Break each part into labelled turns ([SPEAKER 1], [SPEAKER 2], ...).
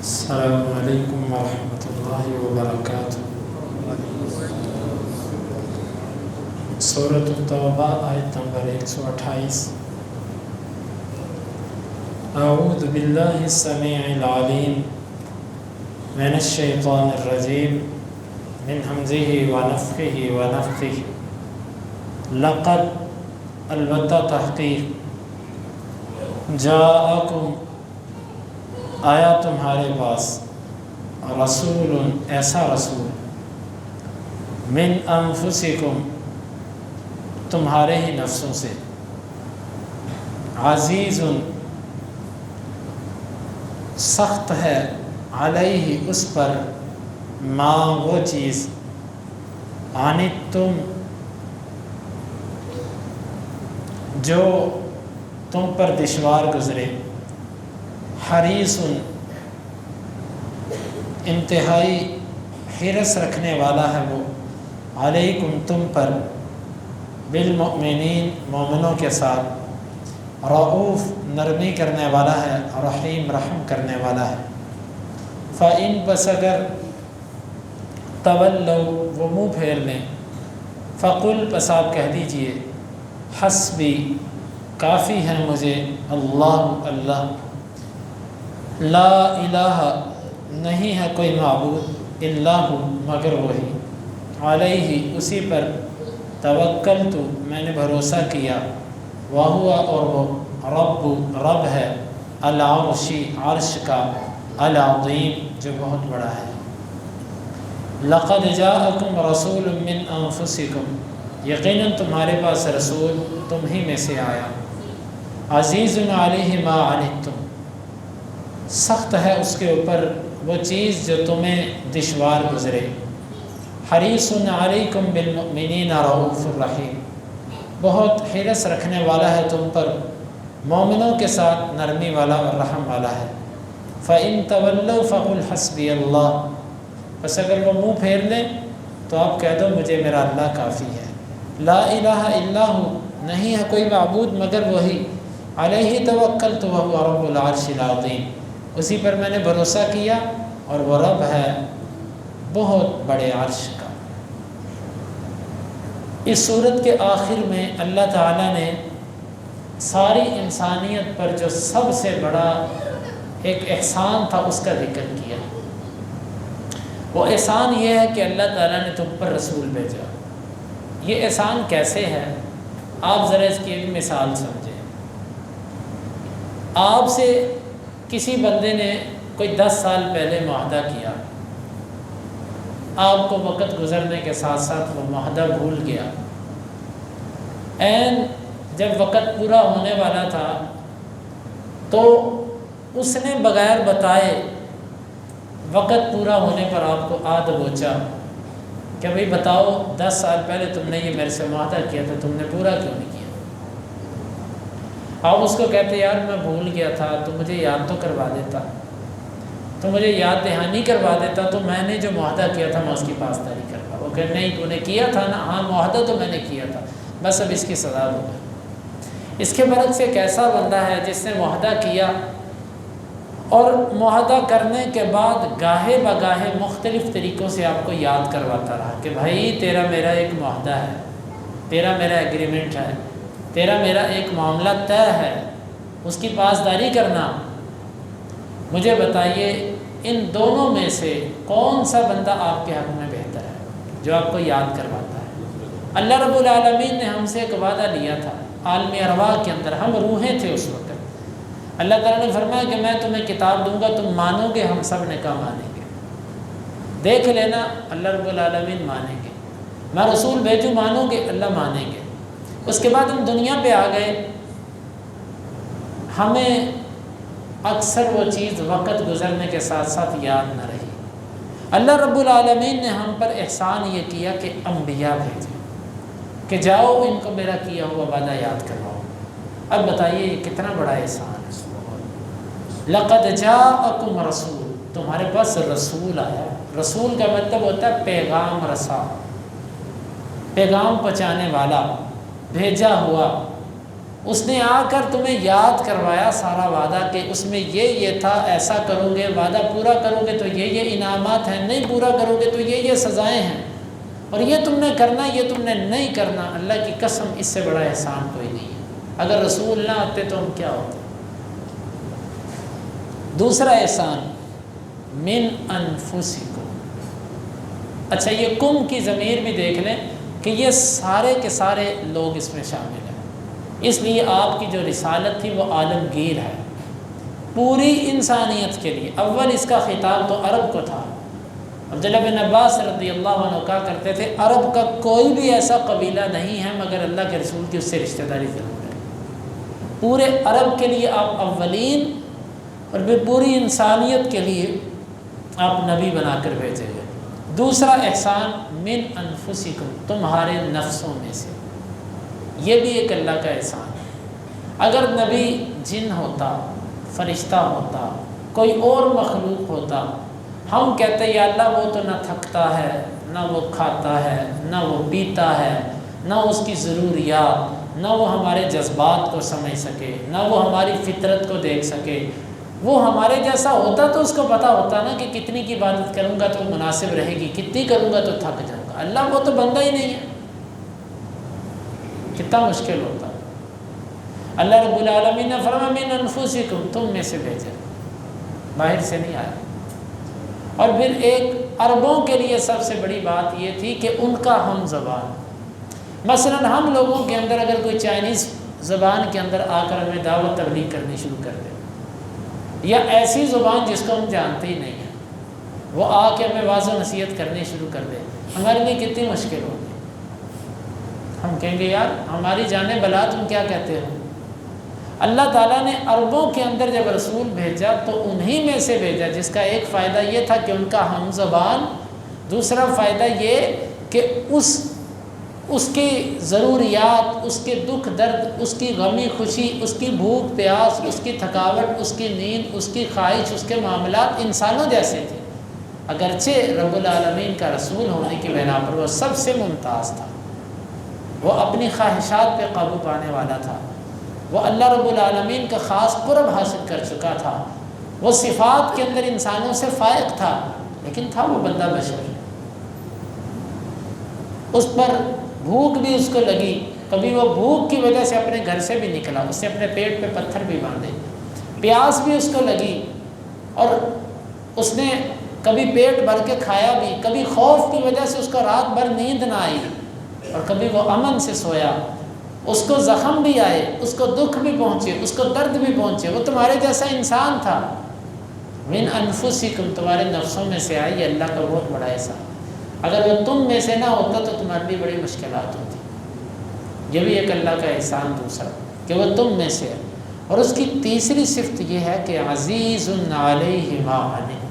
[SPEAKER 1] السلام علیکم ورحمۃ اللہ وبرکاتہ۔ سورۃ التوبہ آیت نمبر 128۔ اعوذ باللہ السمیع العلیم من الشیطان الرجیم من حمزہ ونفخہ ونفثہ۔ لقد البتہ تحقیق جاءکم آیا تمہارے پاس رسول ایسا رسول من انفسکم تمہارے ہی نفسوں سے، عزیز سخت ہے، علیہ اس پر، ما وہ چیز، عنتم جو تم پر دشوار گزرے، حریص انتہائی حرص رکھنے والا ہے وہ، علیکم تم پر، بالمؤمنین مومنوں کے ساتھ، رؤوف نرمی کرنے والا ہے، رحیم رحم کرنے والا ہے۔ فَإِن بس اگر تولوا وہ منہ پھیر لیں، فقل پس آپ کہہ دیجئے، حسبی کافی ہے مجھے، اللہ اللہ، لا الہ نہیں ہے کوئی معبود، الا ہو مگر وہی، علیہ اسی پر، توکلت میں نے بھروسہ کیا، وہو اور وہ، رب ہے، العرشی عرش کا، العظیم جو بہت بڑا ہے۔ لقد جاءکم رسول من انفسکم یقیناً تمہارے پاس رسول تم ہی میں سے آیا، عزیز علیہ ما عنتم سخت ہے اس کے اوپر وہ چیز جو تمہیں دشوار گزرے، حریص علیکم بالمؤمنین رؤوف الرحیم بہت حرص رکھنے والا ہے تم پر، مومنوں کے ساتھ نرمی والا اور رحم والا ہے۔ فَإِن تَوَلَّوْا فَقُلْ حَسْبِيَ اللَّهُ بس اگر وہ منہ پھیر لیں تو آپ کہہ دو مجھے میرا اللہ کافی ہے، لا الہ الا ہو نہیں ہے کوئی معبود مگر وہی، علیہ توکلت وہو رب العرش العظیم اسی پر میں نے بھروسہ کیا اور وہ رب ہے بہت بڑے عرش کا۔ اس صورت کے آخر میں اللہ تعالیٰ نے ساری انسانیت پر جو سب سے بڑا ایک احسان تھا اس کا ذکر کیا۔ وہ احسان یہ ہے کہ اللہ تعالیٰ نے تم پر رسول بھیجا۔ یہ احسان کیسے ہے؟ آپ ذرا اس کی ایک مثال سمجھیں۔ آپ سے کسی بندے نے کوئی 10 سال پہلے معاہدہ کیا، آپ کو وقت گزرنے کے ساتھ ساتھ وہ معاہدہ بھول گیا، عین جب وقت پورا ہونے والا تھا تو اس نے بغیر بتائے وقت پورا ہونے پر آپ کو آ دبوچا کہ بھئی بتاؤ 10 سال پہلے تم نے یہ میرے سے معاہدہ کیا تھا، تم نے پورا کیوں نہیں کیا؟ آپ اس کو کہتے یار میں بھول گیا تھا، تو مجھے یاد تو کروا دیتا، تو مجھے یاد دہانی کروا دیتا تو میں نے جو معاہدہ کیا تھا میں اس کی پاسداری کرتا۔ وہ کہتے نہیں تو نے کیا تھا نا، ہاں معاہدہ تو میں نے کیا تھا، بس اب اس کی سزا ہو گئی۔ اس کے برعکس ایک ایسا بندہ ہے جس نے معاہدہ کیا اور معاہدہ کرنے کے بعد گاہے بگاہے مختلف طریقوں سے آپ کو یاد کرواتا رہا کہ بھائی تیرا میرا ایک معاہدہ ہے، تیرا میرا ایگریمنٹ ہے، تیرا میرا ایک معاملہ طے ہے، اس کی پاسداری کرنا۔ مجھے بتائیے ان دونوں میں سے کون سا بندہ آپ کے حق میں بہتر ہے جو آپ کو یاد کرواتا ہے؟ اللہ رب العالمین نے ہم سے ایک وعدہ لیا تھا عالم ارواح کے اندر، ہم روحیں تھے اس وقت۔ اللہ تعالیٰ نے فرمایا کہ میں تمہیں کتاب دوں گا، تم مانو گے، ہم سب نے کہا مانیں گے۔ دیکھ لینا اللہ رب العالمین مانیں گے، میں رسول بھیجوں مانو گے، اللہ مانیں گے۔ اس کے بعد ہم دنیا پہ آ گئے، ہمیں اکثر وہ چیز وقت گزرنے کے ساتھ ساتھ یاد نہ رہی۔ اللہ رب العالمین نے ہم پر احسان یہ کیا کہ انبیاء بھیجے کہ جاؤ ان کو میرا کیا ہوا وعدہ یاد کرواؤ۔ اب بتائیے یہ کتنا بڑا احسان ہے۔ لقد جاءکم رسول تمہارے پاس رسول آیا۔ رسول کا مطلب ہوتا ہے پیغام رساں، پیغام پہنچانے والا، بھیجا ہوا۔ اس نے آ کر تمہیں یاد کروایا سارا وعدہ کہ اس میں یہ تھا، ایسا کرو گے، وعدہ پورا کرو گے تو یہ انعامات ہیں، نہیں پورا کرو گے تو یہ سزائیں ہیں، اور یہ تم نے کرنا، یہ تم نے نہیں کرنا۔ اللہ کی قسم اس سے بڑا احسان کوئی نہیں ہے۔ اگر رسول نہ آتے تو ہم کیا ہوتے؟ دوسرا احسان من انفسکم۔ اچھا، یہ کم کی ضمیر بھی دیکھ لیں کہ یہ سارے کے سارے لوگ اس میں شامل ہیں، اس لیے آپ کی جو رسالت تھی وہ عالمگیر ہے پوری انسانیت کے لیے۔ اول اس کا خطاب تو عرب کو تھا۔ عبداللہ بن عباس رضی اللہ عنہ کہا کرتے تھے عرب کا کوئی بھی ایسا قبیلہ نہیں ہے مگر اللہ کے رسول کی اس سے رشتہ داری ضرور ہے۔ پورے عرب کے لیے آپ اولین، اور پھر پوری انسانیت کے لیے آپ نبی بنا کر بھیجے گئے۔ دوسرا احسان من انفسکم، تمہارے نفسوں میں سے، یہ بھی ایک اللہ کا احسان ہے۔ اگر نبی جن ہوتا، فرشتہ ہوتا، کوئی اور مخلوق ہوتا، ہم کہتے یا اللہ وہ تو نہ تھکتا ہے، نہ وہ کھاتا ہے، نہ وہ پیتا ہے، نہ اس کی ضروریات، نہ وہ ہمارے جذبات کو سمجھ سکے، نہ وہ ہماری فطرت کو دیکھ سکے۔ وہ ہمارے جیسا ہوتا تو اس کو پتہ ہوتا نا کہ کتنی کی عبادت کروں گا تو مناسب رہے گی، کتنی کروں گا تو تھک جاؤں گا۔ اللہ وہ تو بندہ ہی نہیں ہے، کتنا مشکل ہوتا۔ اللہ رب العالمین نے فرمایا من انفسکم، تم میں سے بھیجا، باہر سے نہیں آیا۔ اور پھر ایک عربوں کے لیے سب سے بڑی بات یہ تھی کہ ان کا ہم زبان، مثلا ہم لوگوں کے اندر اگر کوئی چائنیز زبان کے اندر آ کر ہمیں دعوت تبلیغ کرنی شروع کر دے، یا ایسی زبان جس کو ہم جانتے ہی نہیں ہیں وہ آ کے ہمیں واضح و نصیحت کرنی شروع کر دے، ہمارے لیے کتنی مشکل ہوگی۔ ہم کہیں گے یار ہماری جانے بلا تم کیا کہتے ہو؟ اللہ تعالیٰ نے عربوں کے اندر جب رسول بھیجا تو انہی میں سے بھیجا جس کا ایک فائدہ یہ تھا کہ ان کا ہم زبان، دوسرا فائدہ یہ کہ اس کی ضروریات، اس کے دکھ درد، اس کی غمی خوشی، اس کی بھوک پیاس، اس کی تھکاوٹ، اس کی نیند، اس کی خواہش، اس کے معاملات انسانوں جیسے تھے، اگرچہ رب العالمین کا رسول ہونے کی بنا پر وہ سب سے ممتاز تھا، وہ اپنی خواہشات پہ قابو پانے والا تھا، وہ اللہ رب العالمین کا خاص قرب حاصل کر چکا تھا، وہ صفات کے اندر انسانوں سے فائق تھا، لیکن تھا وہ بندہ بشر۔ اس پر بھوک بھی اس کو لگی، کبھی وہ بھوک کی وجہ سے اپنے گھر سے بھی نکلا، اس نے اپنے پیٹ پہ پتھر بھی باندھے، پیاس بھی اس کو لگی اور اس نے کبھی پیٹ بھر کے کھایا بھی، کبھی خوف کی وجہ سے اس کو رات بھر نیند نہ آئی اور کبھی وہ امن سے سویا، اس کو زخم بھی آئے، اس کو دکھ بھی پہنچے، اس کو درد بھی پہنچے، وہ تمہارے جیسا انسان تھا۔ من انفسکم، تمہارے نفسوں میں سے آئی، اللہ کا بہت بڑا احسان۔ اگر وہ تم میں سے نہ ہوتا تو تمہارے لیے بڑی مشکلات ہوتی۔ یہ بھی ایک اللہ کا احسان دوسرا کہ وہ تم میں سے ہے۔ اور اس کی تیسری صفت یہ ہے کہ عزیز علیہ ما عنتم،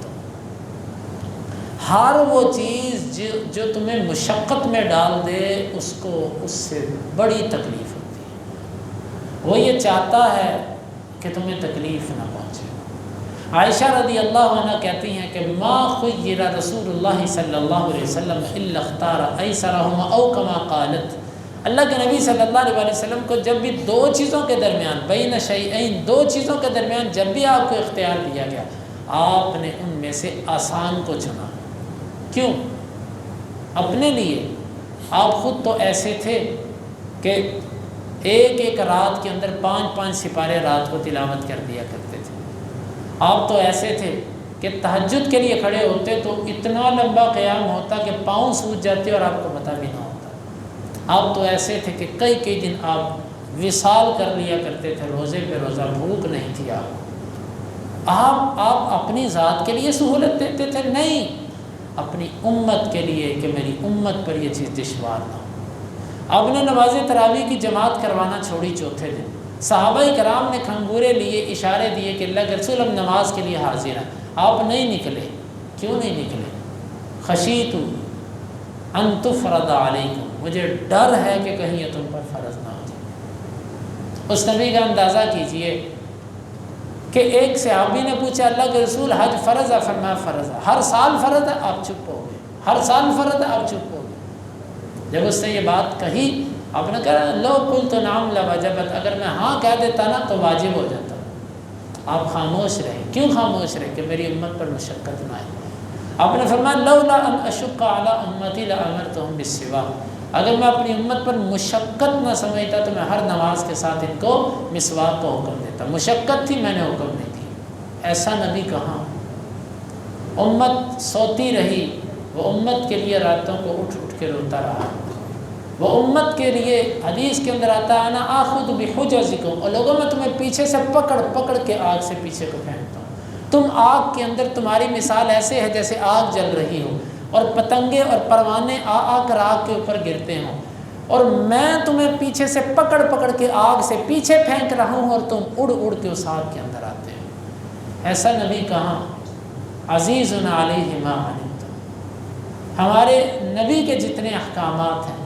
[SPEAKER 1] ہر وہ چیز جو تمہیں مشقت میں ڈال دے اس کو اس سے بڑی تکلیف ہوتی ہے، وہ یہ چاہتا ہے کہ تمہیں تکلیف نہ پہنچے۔ عائشہ رضی اللہ عنہ کہتی ہیں کہ ما خیر رسول اللہ صلی اللہ علیہ وسلم الا اختار ایسرہما او کما قالت، اللہ کے نبی صلی اللہ علیہ وسلم کو جب بھی دو چیزوں کے درمیان، بین شیئین، دو چیزوں کے درمیان جب بھی آپ کو اختیار دیا گیا، آپ نے ان میں سے آسان کو چنا۔ کیوں؟ اپنے لیے آپ خود تو ایسے تھے کہ ایک ایک رات کے اندر 5 سپارے رات کو تلاوت کر دیا کرتے تھے۔ آپ تو ایسے تھے کہ تہجد کے لیے کھڑے ہوتے تو اتنا لمبا قیام ہوتا کہ پاؤں سوج جاتے اور آپ کو پتہ بھی نہ ہوتا۔ آپ تو ایسے تھے کہ کئی دن آپ وصال کر لیا کرتے تھے، روزے پہ روزہ، بھوک نہیں تھی آپ اپنی ذات کے لیے سہولت دیتے تھے؟ نہیں، اپنی امت کے لیے کہ میری امت پر یہ چیز دشوار نہ ہو۔ آپ نے نماز تراویح کی جماعت کروانا چھوڑی چوتھے دن، صحابہ کرام نے کھنگورے لیے، اشارے دیے کہ اللہ کے رسول ہم نماز کے لیے حاضر ہیں، آپ نہیں نکلے۔ کیوں نہیں نکلے؟ خشیت ان تفرض علیکم، مجھے ڈر ہے کہ کہیں یہ تم پر فرض نہ ہو جائے۔ اس نبی کا اندازہ کیجئے کہ ایک صحابی نے پوچھا اللہ کے رسول حج فرض ہے؟ فرمایا فرض ہے۔ ہر سال فرض ہے؟ آپ چپ ہو گئے۔ ہر سال فرض ہے؟ آپ چپ ہو گئے۔ جب اس نے یہ بات کہی آپ نے کہا لو قلت نعم لوجبت، اگر میں ہاں کہہ دیتا نا تو واجب ہو جاتا۔ آپ خاموش رہے، کیوں خاموش رہے؟ کہ میری امت پر مشقت نہ آئے۔ آپ نے فرمایا لولا ان اشق علی امتی لامرتهم بالسواک، اگر میں اپنی امت پر مشقت نہ سمجھتا تو میں ہر نماز کے ساتھ ان کو مسواک کا حکم دیتا۔ مشقت تھی، میں نے حکم نہیں دی۔ ایسا نبی کہاں؟ امت سوتی رہی، وہ امت کے لیے راتوں کو اٹھ اٹھ کے روتا رہا، وہ امت کے لیے حدیث کے اندر آتا ہے نا آخذ بحجزکم، اور لوگوں میں تمہیں پیچھے سے پکڑ پکڑ کے آگ سے پیچھے کو پھینکتا ہوں۔ تم آگ کے اندر، تمہاری مثال ایسے ہے جیسے آگ جل رہی ہو اور پتنگے اور پروانے آ آ کر آگ کے اوپر گرتے ہوں، اور میں تمہیں پیچھے سے پکڑ پکڑ کے آگ سے پیچھے پھینک رہا ہوں اور تم اڑ اڑ کے اس آگ کے اندر آتے ہو۔ ایسا نبی کہاں؟ عزیز علیہ ما عنتم۔ ہمارے نبی کے جتنے احکامات ہیں،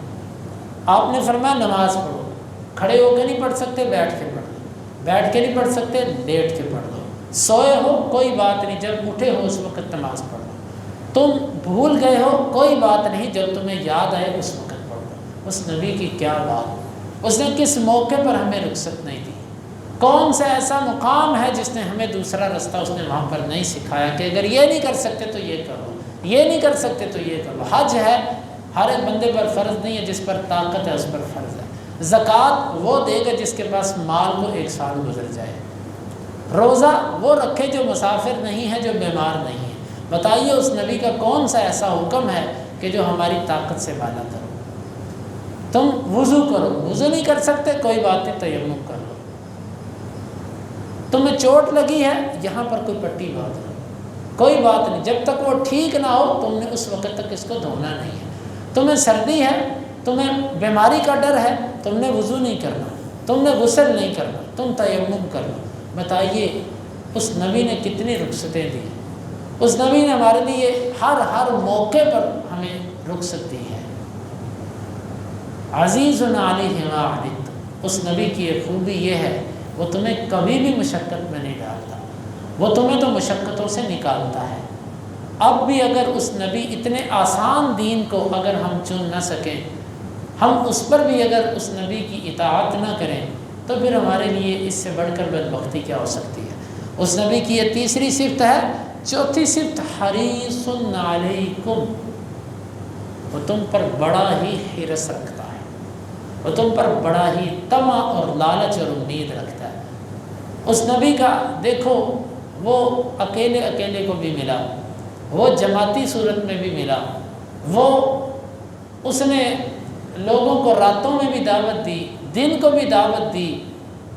[SPEAKER 1] آپ نے فرمایا نماز پڑھو، کھڑے ہو کے نہیں پڑھ سکتے بیٹھ کے پڑھ لو، بیٹھ کے نہیں پڑھ سکتے لیٹ کے پڑھ لو، سوئے ہو کوئی بات نہیں، جب اٹھے ہو اس وقت نماز پڑھ لو، تم بھول گئے ہو کوئی بات نہیں، جب تمہیں یاد آئے اس وقت پڑھ لو۔ اس نبی کی کیا بات! اس نے کس موقع پر ہمیں رخصت نہیں دی؟ کون سا ایسا مقام ہے جس نے ہمیں دوسرا رستہ اس نے وہاں پر نہیں سکھایا کہ اگر یہ نہیں کر سکتے تو یہ کرو، یہ نہیں کر سکتے تو یہ کرو۔ حج ہے، ہر ایک بندے پر فرض نہیں ہے، جس پر طاقت ہے اس پر فرض ہے۔ زکوٰۃ وہ دے گا جس کے پاس مال کو 1 سال گزر جائے۔ روزہ وہ رکھے جو مسافر نہیں ہے، جو بیمار نہیں ہے۔ بتائیے اس نبی کا کون سا ایسا حکم ہے کہ جو ہماری طاقت سے بالا تر ہو؟ تم وضو کرو، وضو نہیں کر سکتے کوئی بات نہیں، تیمم کر لو۔ تمہیں چوٹ لگی ہے، یہاں پر کوئی پٹی باندھ لو، کوئی بات نہیں، جب تک وہ ٹھیک نہ ہو تم نے اس وقت تک اس کو دھونا نہیں ہے۔ تمہیں سردی ہے، تمہیں بیماری کا ڈر ہے، تم نے وضو نہیں کرنا، تم نے غسل نہیں کرنا، تم تیمم کر لو۔ بتائیے اس نبی نے کتنی رخصتیں دی؟ اس نبی نے ہمارے لیے ہر موقع پر ہمیں رخصت دی ہے۔ عزیز علیہ ما عنتم، اس نبی کی ایک خوبی یہ ہے وہ تمہیں کبھی بھی مشقت میں نہیں ڈالتا، وہ تمہیں تو مشقتوں سے نکالتا ہے۔ اب بھی اگر اس نبی اتنے آسان دین کو اگر ہم چن نہ سکیں، ہم اس پر بھی اگر اس نبی کی اطاعت نہ کریں، تو پھر ہمارے لیے اس سے بڑھ کر بدبختی کیا ہو سکتی ہے؟ اس نبی کی یہ تیسری صفت ہے۔ چوتھی صفت حریص علیکم، وہ تم پر بڑا ہی حرص رکھتا ہے، وہ تم پر بڑا ہی طمع اور لالچ اور امید رکھتا ہے۔ اس نبی کا دیکھو، وہ اکیلے اکیلے کو بھی ملا، وہ جماعتی صورت میں بھی ملا، وہ اس نے لوگوں کو راتوں میں بھی دعوت دی، دن کو بھی دعوت دی،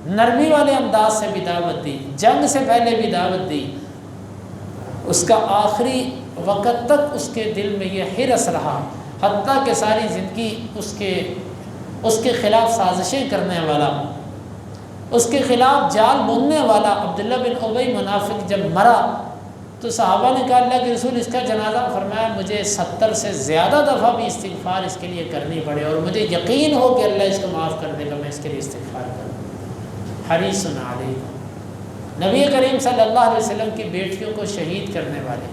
[SPEAKER 1] نرمی والے انداز سے بھی دعوت دی، جنگ سے پہلے بھی دعوت دی۔ اس کا آخری وقت تک اس کے دل میں یہ حرص رہا، حتیٰ کہ ساری زندگی اس کے خلاف سازشیں کرنے والا، اس کے خلاف جال بننے والا عبداللہ بن ابی منافق جب مرا تو صحابہ نے کہا اللہ کے رسول اس کا جنازہ، فرمایا مجھے 70 سے زیادہ دفعہ بھی استغفار اس کے لیے کرنی پڑے اور مجھے یقین ہو کہ اللہ اس کو معاف کر دے گا، میں اس کے لیے استغفار کروں۔ حریص علیکم، نبی کریم صلی اللہ علیہ وسلم کی بیٹیوں کو شہید کرنے والے،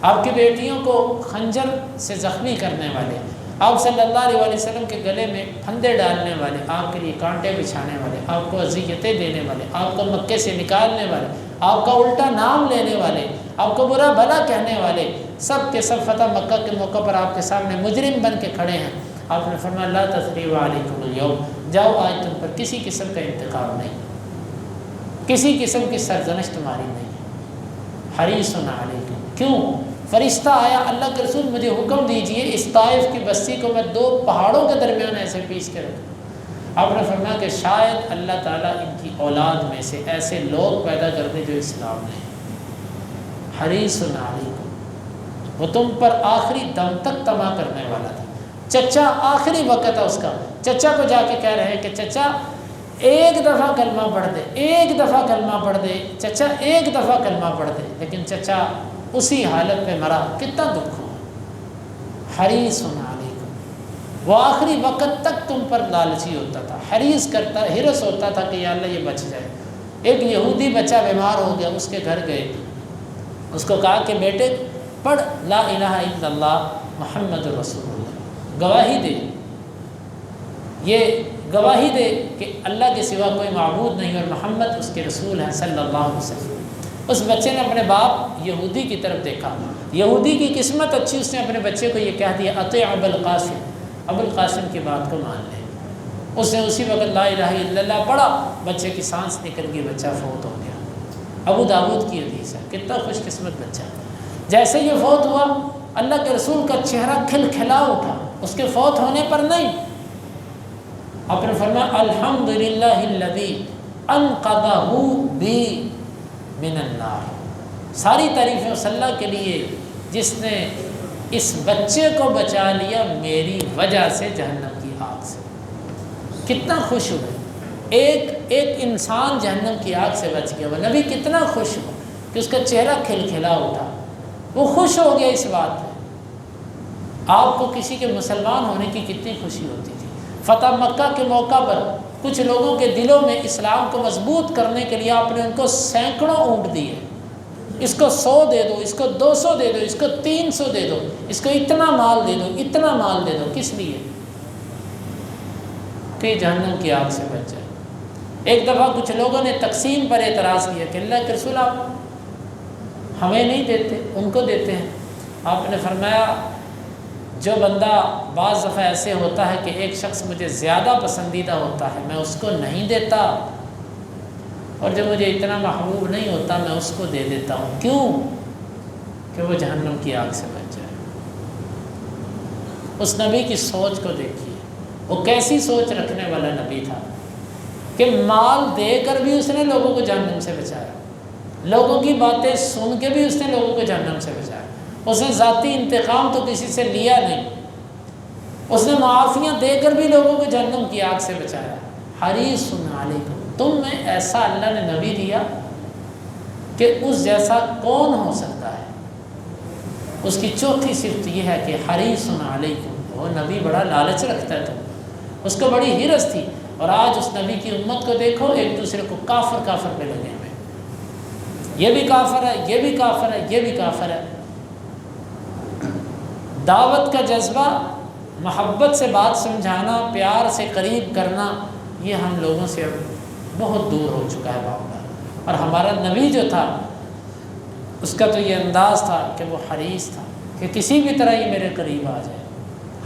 [SPEAKER 1] آپ کی بیٹیوں کو خنجر سے زخمی کرنے والے، آپ صلی اللہ علیہ وسلم کے گلے میں پھندے ڈالنے والے، آپ کے لیے کانٹے بچھانے والے، آپ کو اذیتیں دینے والے، آپ کو مکے سے نکالنے والے، آپ کا الٹا نام لینے والے، آپ کو برا بھلا کہنے والے، سب کے سب فتح مکہ کے موقع پر آپ کے سامنے مجرم بن کے کھڑے ہیں۔ آپ نے فرمایا لا تثریب علیکم اليوم، جاؤ آج تم پر کسی قسم کا انتقام نہیں، کسی قسم کی سرزنش تمہاری نہیں ہے۔ حریص علیکم، کیوں؟ فرشتہ آیا، اللہ کے رسول مجھے حکم دیجئے اس طائف کی بستی کو میں 2 پہاڑوں کے درمیان ایسے پیش کے رکھوں۔ آپ نے فرمایا کہ شاید اللہ تعالیٰ ان کی اولاد میں سے ایسے لوگ پیدا کر دے جو اسلام لیں۔ حریص علیکم، وہ تم پر آخری دم تک طمع کرنے والا تھا۔ چچا آخری وقت ہے اس کا، چچا کو جا کے کہہ رہے ہیں کہ چچا ایک دفعہ کلمہ پڑھ دے، ایک دفعہ کلمہ پڑھ دے، چچا ایک دفعہ کلمہ پڑھ دے، لیکن چچا اسی حالت پہ مرا، کتنا دکھ ہو۔ حریص علیکم، وہ آخری وقت تک تم پر لالچی ہوتا تھا، حرص ہوتا تھا کہ یا اللہ یہ بچ جائے۔ ایک یہودی بچہ بیمار ہو گیا، اس کے گھر گئے، اس کو کہا کہ بیٹے پڑھ لا الہ الا اللہ محمد رسول اللہ، گواہی دے۔ یہ گواہی دے کہ اللہ کے سوا کوئی معبود نہیں اور محمد اس کے رسول ہیں صلی اللہ علیہ وسلم۔ اس بچے نے اپنے باپ یہودی کی طرف دیکھا، یہودی کی قسمت اچھی، اس نے اپنے بچے کو یہ کہہ دیا اطیع ابا القاسم، ابو القاسم کی بات کو مان لے۔ اس نے اسی وقت لا الہ الا اللہ پڑھا، بچے کی سانس نکل گئی، بچہ فوت ہو گیا۔ ابو داؤد کی حدیث ہے، کتنا خوش قسمت بچہ۔ جیسے یہ فوت ہوا، اللہ کے رسول کا چہرہ کھل کھلا اٹھا، اس کے فوت ہونے پر نہیں۔ آپ نے فرمایا الحمدللہ الذی انقذہ بی من النار، ساری تعریفیں اس اللہ کے لیے جس نے اس بچے کو بچا لیا میری وجہ سے جہنم کی آگ سے۔ کتنا خوش ہوئے، ایک انسان جہنم کی آگ سے بچ گیا، وہ نبی کتنا خوش ہوا کہ اس کا چہرہ کھل کھلا اٹھا، وہ خوش ہو گیا اس بات پہ۔ آپ کو کسی کے مسلمان ہونے کی کتنی خوشی ہوتی تھی۔ فتح مکہ کے موقع پر کچھ لوگوں کے دلوں میں اسلام کو مضبوط کرنے کے لیے آپ نے ان کو سینکڑوں اونٹ دیے، اس کو 100 دے دو، اس کو 200 دے دو، اس کو 300 دے دو، اس کو اتنا مال دے دو، اتنا مال دے دو۔ کس لیے؟ کہ جہنم کی آگ سے بچ جائے۔ ایک دفعہ کچھ لوگوں نے تقسیم پر اعتراض کیا کہ اللہ کے رسول آپ ہمیں نہیں دیتے، ان کو دیتے ہیں۔ آپ نے فرمایا جو بندہ بعض دفعہ ایسے ہوتا ہے کہ ایک شخص مجھے زیادہ پسندیدہ ہوتا ہے، میں اس کو نہیں دیتا، اور جو مجھے اتنا محبوب نہیں ہوتا میں اس کو دے دیتا ہوں۔ کیوں؟ کہ وہ جہنم کی آگ سے بچ جائے۔ اس نبی کی سوچ کو دیکھیے، وہ کیسی سوچ رکھنے والا نبی تھا کہ مال دے کر بھی اس نے لوگوں کو جہنم سے بچایا، لوگوں کی باتیں سن کے بھی اس نے لوگوں کو جہنم سے بچایا۔ اس نے ذاتی انتقام تو کسی سے لیا نہیں، اس نے معافیاں دے کر بھی لوگوں کو جہنم کی آگ سے بچایا۔ حریص علیکم، تم میں ایسا اللہ نے نبی دیا کہ اس جیسا کون ہو سکتا ہے۔ اس کی چوتھی صفت یہ ہے کہ حریص علیکم، وہ نبی بڑا لالچ رکھتا ہے، تو اس کو بڑی حرص تھی۔ اور آج اس نبی کی امت کو دیکھو، ایک دوسرے کو کافر پہ لگے ہوئے، یہ بھی کافر ہے، یہ بھی کافر ہے، یہ بھی کافر ہے۔ دعوت کا جذبہ، محبت سے بات سمجھانا، پیار سے قریب کرنا، یہ ہم لوگوں سے اب بہت دور ہو چکا ہے معاملہ۔ اور ہمارا نبی جو تھا اس کا تو یہ انداز تھا کہ وہ حریص تھا کہ کسی بھی طرح یہ میرے قریب آ جائے۔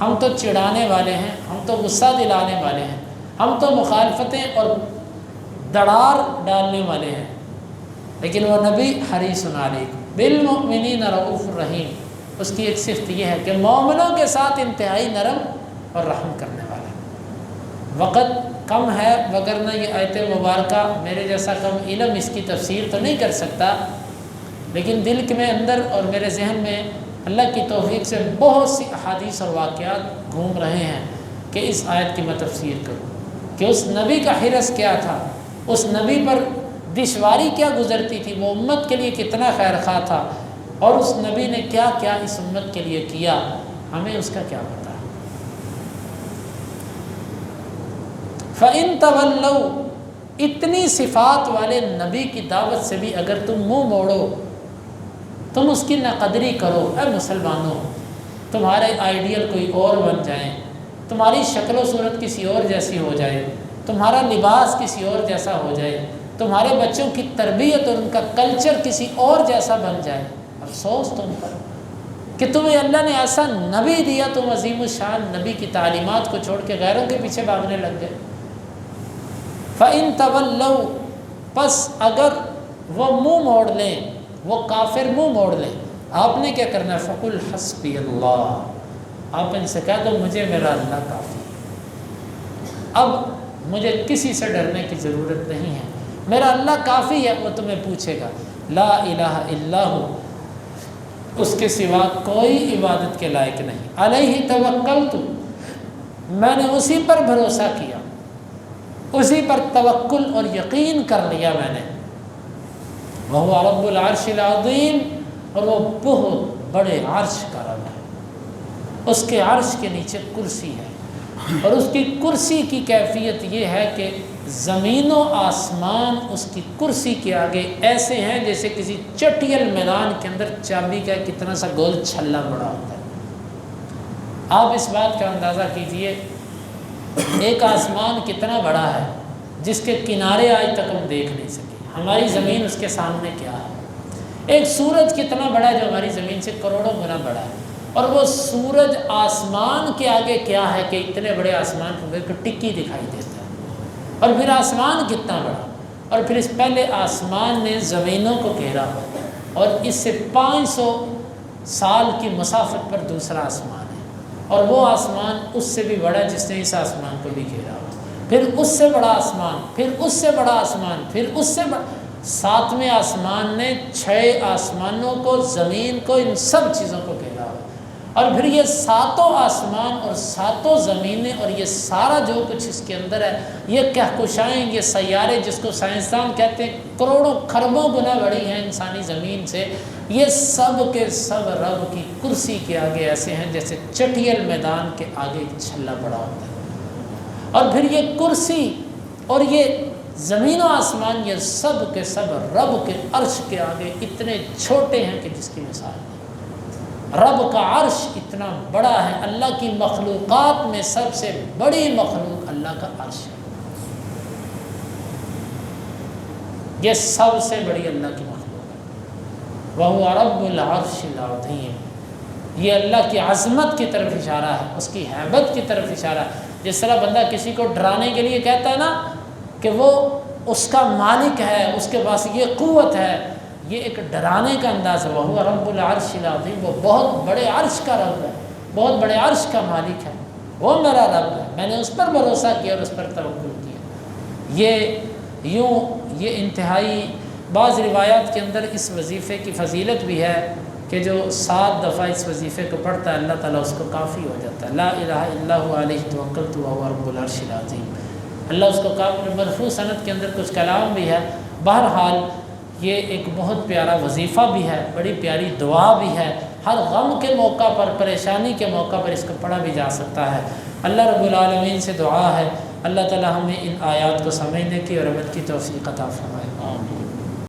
[SPEAKER 1] ہم تو چڑھانے والے ہیں، ہم تو غصہ دلانے والے ہیں، ہم تو مخالفتیں اور دڑار ڈالنے والے ہیں، لیکن وہ نبی حریص علیکم بالمؤمنین رؤوف الرحیم، اس کی ایک صفت یہ ہے کہ مومنوں کے ساتھ انتہائی نرم اور رحم کرنے والا۔ وقت کم ہے، وگرنہ یہ آیت مبارکہ میرے جیسا کم علم اس کی تفسیر تو نہیں کر سکتا، لیکن دل کے میں اندر اور میرے ذہن میں اللہ کی توفیق سے بہت سی احادیث اور واقعات گھوم رہے ہیں کہ اس آیت کی میں تفسیر کروں کہ اس نبی کا حرص کیا تھا، اس نبی پر دشواری کیا گزرتی تھی، وہ امت کے لیے کتنا خیر خواہ تھا، اور اس نبی نے کیا کیا اس امت کے لیے کیا، ہمیں اس کا کیا پتہ۔ فَإِن تَوَلَّوْا، اتنی صفات والے نبی کی دعوت سے بھی اگر تم منہ موڑو، تم اس کی ناقدری کرو، اے مسلمانوں، تمہارے آئیڈیل کوئی اور بن جائیں، تمہاری شکل و صورت کسی اور جیسی ہو جائے، تمہارا لباس کسی اور جیسا ہو جائے، تمہارے بچوں کی تربیت اور ان کا کلچر کسی اور جیسا بن جائے، افسوس تم پر کہ تمہیں اللہ نے ایسا نبی دیا، تم عظیم الشان نبی کی تعلیمات کو چھوڑ کے غیروں کے پیچھے بھاگنے لگ گئے۔ فَإِن تَوَلَّوْا، پس اگر وہ منہ موڑ لیں، وہ کافر منہ موڑ لیں، آپ نے کیا کرنا ہے؟ فَقُلْ حَسْبِيَ اللَّهُ، آپ ان سے کہہ دو مجھے میرا اللہ کافی ہے، اب مجھے کسی سے ڈرنے کی ضرورت نہیں ہے، میرا اللہ کافی ہے۔ وہ تمہیں پوچھے گا لا الہ الا ہو، اس کے سوا کوئی عبادت کے لائق نہیں، علیہ توکلت، میں نے اسی پر بھروسہ کیا، اسی پر توکل اور یقین کر لیا میں نے، وہو رب العرش العظیم، اور وہ بہت بڑے عرش کا رب ہے، اس کے عرش کے نیچے کرسی ہے، اور اس کی کرسی کی کیفیت یہ ہے کہ زمین و آسمان اس کی کرسی کے آگے ایسے ہیں جیسے کسی چٹیل میدان کے اندر چابی کا کتنا سا گول چھلا بڑا ہوتا ہے۔ آپ اس بات کا اندازہ کیجئے ایک آسمان کتنا بڑا ہے جس کے کنارے آج تک ہم دیکھ نہیں سکے، ہماری زمین اس کے سامنے کیا ہے۔ ایک سورج کتنا بڑا ہے جو ہماری زمین سے کروڑوں گنا بڑا ہے، اور وہ سورج آسمان کے آگے کیا ہے کہ اتنے بڑے آسمان کو ایک ٹکی دکھائی دیتا ہے۔ اور پھر آسمان کتنا بڑا، اور پھر اس پہلے آسمان نے زمینوں کو گھیرا، اور اس سے 500 سال کی مسافت پر دوسرا آسمان ہے، اور وہ آسمان اس سے بھی بڑا جس نے اس آسمان کو بھی گھیرا ہوا، پھر اس سے بڑا آسمان، پھر اس سے بڑا آسمان، پھر اس سے بڑا، 7ویں آسمان نے 6 آسمانوں کو، زمین کو، ان سب چیزوں کو گھیرا ہوا، اور پھر یہ 7 آسمان اور 7 زمینیں اور یہ سارا جو کچھ اس کے اندر ہے، یہ کہکشائیں، یہ سیارے جس کو سائنسدان کہتے ہیں کروڑوں خربوں گنا بڑی ہیں انسانی زمین سے، یہ سب کے سب رب کی کرسی کے آگے ایسے ہیں جیسے چٹیل میدان کے آگے ایک چھلا پڑا ہوتا ہے۔ اور پھر یہ کرسی اور یہ زمین و آسمان، یہ سب کے سب رب کے عرش کے آگے اتنے چھوٹے ہیں کہ جس کی مثال نہیں۔ رب کا عرش اتنا بڑا ہے، اللہ کی مخلوقات میں سب سے بڑی مخلوق اللہ کا عرش ہے، یہ سب سے بڑی اللہ کی مخلوق ہے۔ وَهُوَ رَبُّ الْعَرْشِ الْعَظِيمِ، یہ اللہ کی عظمت کی طرف اشارہ ہے، اس کی ہیبت کی طرف اشارہ ہے۔ جس طرح بندہ کسی کو ڈرانے کے لیے کہتا ہے نا کہ وہ اس کا مالک ہے، اس کے پاس یہ قوت ہے، یہ ایک ڈرانے کا انداز ہے۔ وَهُوَ رَبُّ الْعَرْشِ الْعَظِيمِ، وہ بہت بڑے عرش کا رب ہے، بہت بڑے عرش کا مالک ہے، وہ میرا رب ہے، میں نے اس پر بھروسہ کیا اور اس پر توکل کیا۔ یہ انتہائی، بعض روایات کے اندر اس وظیفے کی فضیلت بھی ہے کہ جو 7 دفعہ اس وظیفے کو پڑھتا ہے اللہ تعالیٰ اس کو کافی ہو جاتا ہے۔ لا الہ الا هو علیہ توکلت وهو رب العرش العظیم، اللہ اس کو کافی۔ مرفوع سند کے اندر کچھ کلام بھی ہے۔ بہرحال یہ ایک بہت پیارا وظیفہ بھی ہے، بڑی پیاری دعا بھی ہے، ہر غم کے موقع پر، پریشانی کے موقع پر اس کو پڑھا بھی جا سکتا ہے۔ اللہ رب العالمین سے دعا ہے اللہ تعالیٰ ہمیں ان آیات کو سمجھنے کی اور عمل کی توفیق عطا فرمائے۔ آمین۔